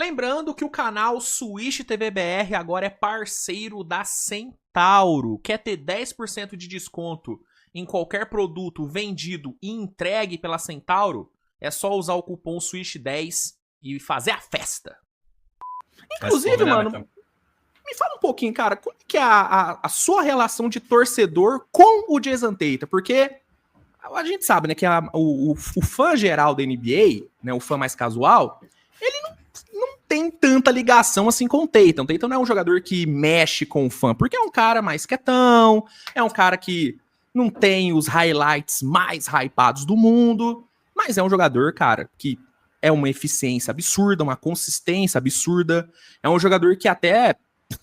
Lembrando que o canal Switch TV BR agora é parceiro da Centauro. Quer ter 10% de desconto em qualquer produto vendido e entregue pela Centauro? É só usar o cupom SWITCH10 e fazer a festa. Inclusive, mano, me fala um pouquinho, cara, como que é a sua relação de torcedor com o Jason Tatum? Porque a gente sabe, né, que o fã geral da NBA, né, o fã mais casual, ele não tem tanta ligação assim com o Tatum. O Tatum não é um jogador que mexe com o fã, porque é um cara mais quietão, é um cara que não tem os highlights mais hypados do mundo, mas é um jogador, cara, que é uma eficiência absurda, uma consistência absurda. É um jogador que até,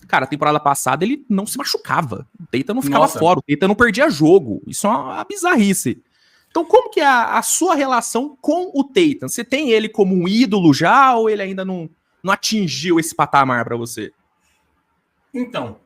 cara, a temporada passada ele não se machucava. O Tatum não ficava fora, o Tatum não perdia jogo. Isso é uma bizarrice. Então, como que é a sua relação com o Tatum? Você tem ele como um ídolo já ou ele ainda não atingiu esse patamar para você? Então,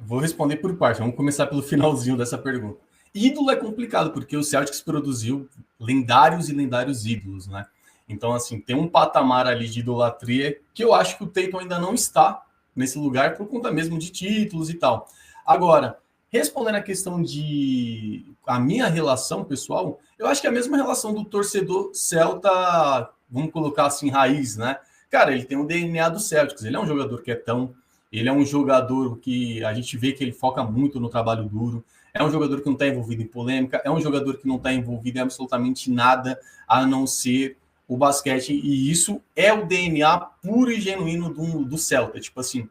vou responder por parte. Vamos começar pelo finalzinho dessa pergunta. Ídolo é complicado, porque o Celtics produziu lendários e lendários ídolos, né? Então, assim, tem um patamar ali de idolatria que eu acho que o Tatum ainda não está nesse lugar por conta mesmo de títulos e tal. Agora, respondendo a questão de a minha relação pessoal, eu acho que é a mesma relação do torcedor celta, vamos colocar assim, raiz, né? Cara, ele tem o DNA do Celtics, ele é um jogador quietão, ele é um jogador que a gente vê que ele foca muito no trabalho duro, é um jogador que não está envolvido em polêmica, é um jogador que não está envolvido em absolutamente nada a não ser o basquete, e isso é o DNA puro e genuíno do Celta. Tipo assim,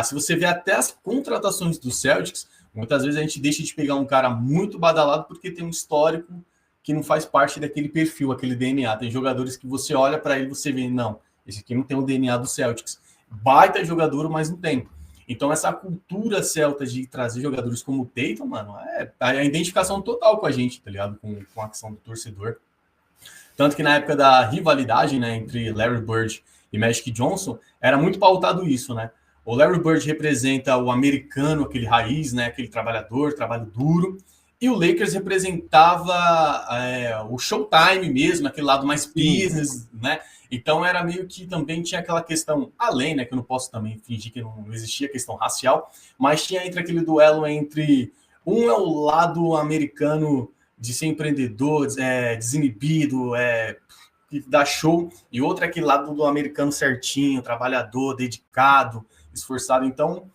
se você vê até as contratações do Celtics, muitas vezes a gente deixa de pegar um cara muito badalado porque tem um histórico que não faz parte daquele perfil, aquele DNA. Tem jogadores que você olha para ele e você vê, não, esse aqui não tem o DNA do Celtics. Baita jogador, mas não tem. Então, essa cultura celta de trazer jogadores como o Tatum, mano, é a identificação total com a gente, tá ligado? Com a ação do torcedor. Tanto que na época da rivalidade, né, entre Larry Bird e Magic Johnson, era muito pautado isso, né? O Larry Bird representa o americano, aquele raiz, né, aquele trabalhador, trabalho duro, e o Lakers representava o showtime mesmo, aquele lado mais business, né? Então era meio que também tinha aquela questão, além, né, que eu não posso também fingir que não existia questão racial, mas tinha entre aquele duelo entre um é o lado americano de ser empreendedor, desinibido, que dá show, e outro é aquele lado do americano certinho, trabalhador, dedicado, esforçado. Então,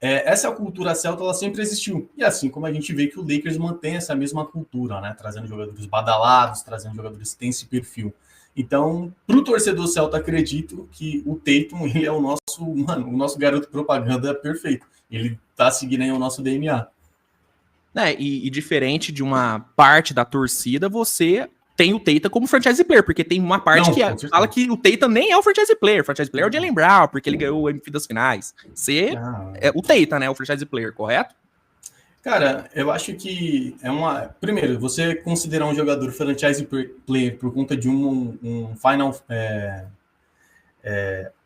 essa cultura celta, ela sempre existiu. E assim como a gente vê que o Lakers mantém essa mesma cultura, né? Trazendo jogadores badalados, trazendo jogadores que têm esse perfil. Então, para o torcedor celta, acredito que o Tatum, ele é o nosso garoto propaganda perfeito. Ele tá seguindo aí o nosso DNA. E diferente de uma parte da torcida, você tem o Tatum como franchise player, porque tem uma parte que fala que o Tatum nem é o franchise player. O franchise player é o Jaylen Brown, porque ele ganhou o MVP das finais. Você é o Tatum, né? O franchise player, correto? Cara, eu acho que primeiro, você considerar um jogador franchise player por conta de um final.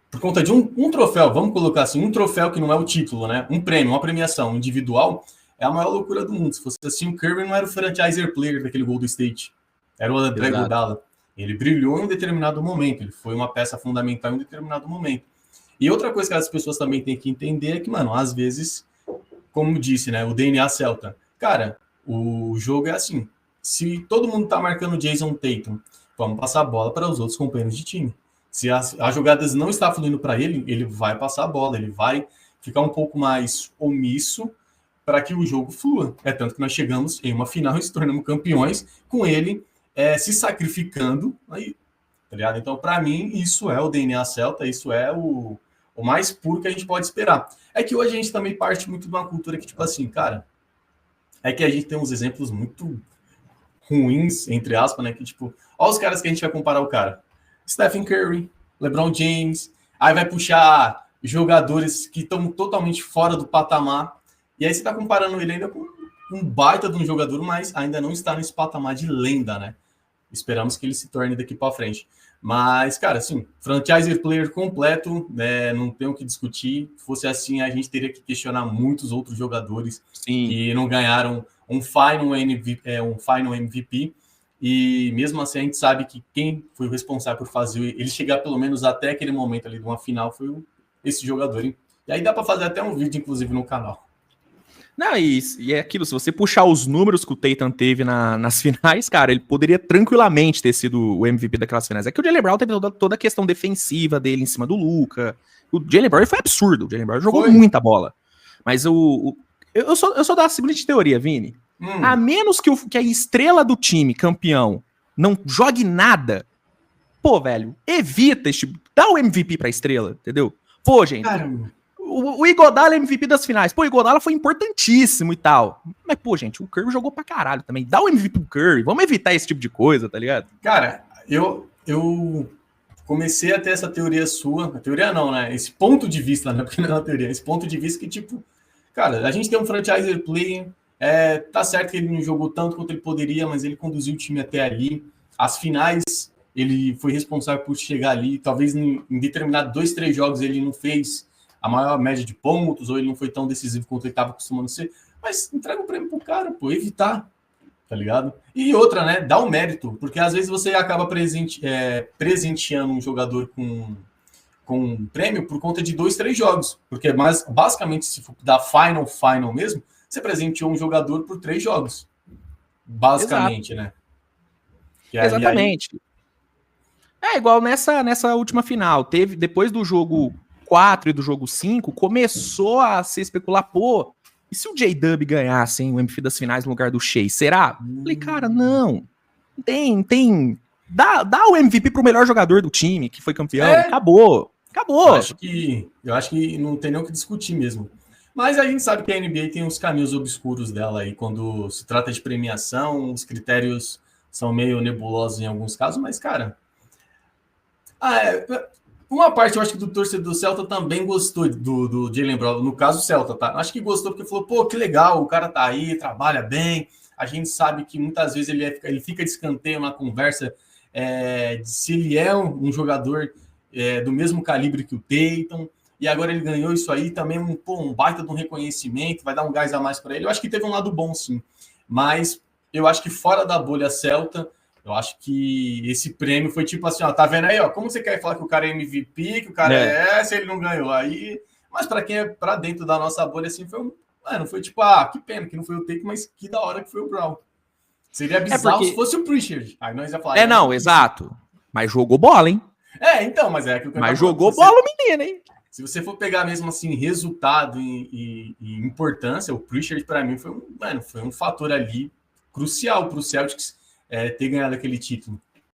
Por conta de um troféu, vamos colocar assim, um troféu que não é o título, né? Um prêmio, uma premiação individual, é a maior loucura do mundo. Se fosse assim, o Curry não era o franchiser player daquele Golden State. Era o André Iguodala. Ele brilhou em um determinado momento. Ele foi uma peça fundamental em um determinado momento. E outra coisa que as pessoas também têm que entender é que, mano, às vezes, como disse, né, o DNA Celta. Cara, o jogo é assim. Se todo mundo tá marcando Jason Tatum, vamos passar a bola para os outros companheiros de time. Se as jogadas não está fluindo para ele, ele vai passar a bola. Ele vai ficar um pouco mais omisso para que o jogo flua. É tanto que nós chegamos em uma final e se tornamos campeões com ele se sacrificando aí, tá ligado? Então, para mim, isso é o DNA Celta, isso é o mais puro que a gente pode esperar. É que hoje a gente também parte muito de uma cultura que, tipo assim, cara, é que a gente tem uns exemplos muito ruins, entre aspas, né? Que, tipo, olha os caras que a gente vai comparar o cara. Stephen Curry, LeBron James, aí vai puxar jogadores que estão totalmente fora do patamar, e aí você tá comparando ele ainda com um baita de um jogador, mas ainda não está nesse patamar de lenda, né? Esperamos que ele se torne daqui para frente. Mas, cara, assim, franchise player completo, né, não tem o que discutir. Se fosse assim, a gente teria que questionar muitos outros jogadores que não ganharam um Final MVP. E mesmo assim a gente sabe que quem foi o responsável por fazer ele chegar pelo menos até aquele momento ali de uma final foi esse jogador, hein? E aí dá para fazer até um vídeo, inclusive, no canal. Não, e é aquilo, se você puxar os números que o Tatum teve nas finais, cara, ele poderia tranquilamente ter sido o MVP daquelas finais. É que o Jaylen Brown teve toda a questão defensiva dele em cima do Luka. O Jaylen Brown foi absurdo, o Jaylen Brown jogou muita bola. Mas eu sou da seguinte teoria, Vini. A menos que a estrela do time, campeão, não jogue nada, pô, velho, evita esse tipo, dá o MVP pra estrela, entendeu? Pô, gente, Caramba. O Iguodala é MVP das finais. Pô, o Iguodala foi importantíssimo e tal. Mas, pô, gente, o Curry jogou pra caralho também. Dá o MVP pro Curry. Vamos evitar esse tipo de coisa, tá ligado? Cara, eu comecei a ter essa teoria sua. A teoria não, né? Esse ponto de vista, né? Porque não é uma teoria. Esse ponto de vista que, tipo, cara, a gente tem um franchiser player. Tá certo que ele não jogou tanto quanto ele poderia, mas ele conduziu o time até ali. As finais, ele foi responsável por chegar ali. Talvez em determinado 2, 3 jogos ele não fez a maior média de pontos, ou ele não foi tão decisivo quanto ele estava acostumando ser, mas entrega o prêmio pro cara, pô, evitar, tá ligado? E outra, né, dá o mérito, porque às vezes você acaba presenteando um jogador com um prêmio por conta de 2, 3 jogos, porque mas basicamente, se for da final mesmo, você presenteou um jogador por 3 jogos, basicamente. Exato. Né? Exatamente. Aí... É igual nessa última final, teve, depois do jogo 4 e do jogo 5, começou a se especular, pô, e se o J-Dub ganhasse, hein, o MVP das finais no lugar do Shea, será? Falei, cara, não. Dá o MVP pro melhor jogador do time, que foi campeão. Acabou. Eu acho que não tem nem o que discutir mesmo. Mas a gente sabe que a NBA tem uns caminhos obscuros dela aí, quando se trata de premiação, os critérios são meio nebulosos em alguns casos, mas, cara... Uma parte, eu acho que do torcedor do Celta também gostou do Jaylen Brown, no caso o Celta, tá? Acho que gostou porque falou, pô, que legal, o cara tá aí, trabalha bem, a gente sabe que muitas vezes ele fica de escanteio na conversa se ele é um jogador do mesmo calibre que o Tatum, e agora ele ganhou isso aí, também um baita de um reconhecimento, vai dar um gás a mais para ele. Eu acho que teve um lado bom, sim, mas eu acho que fora da bolha Celta, eu acho que esse prêmio foi tipo assim, ó, tá vendo aí, ó, como você quer falar que o cara é MVP, que o cara se ele não ganhou aí, mas para quem é para dentro da nossa bolha, assim, não foi tipo, que pena que não foi o Tatum, mas que da hora que foi o Brown. Seria bizarro se fosse o Pritchard. Aí nós ia falar. Exato. Mas jogou bola, hein? Então, mas é aquilo que eu Mas jogou bola o menino, hein? Se você for pegar mesmo assim, resultado e importância, o Pritchard, para mim, foi um fator ali crucial para o Celtics ter ganhado aquele título.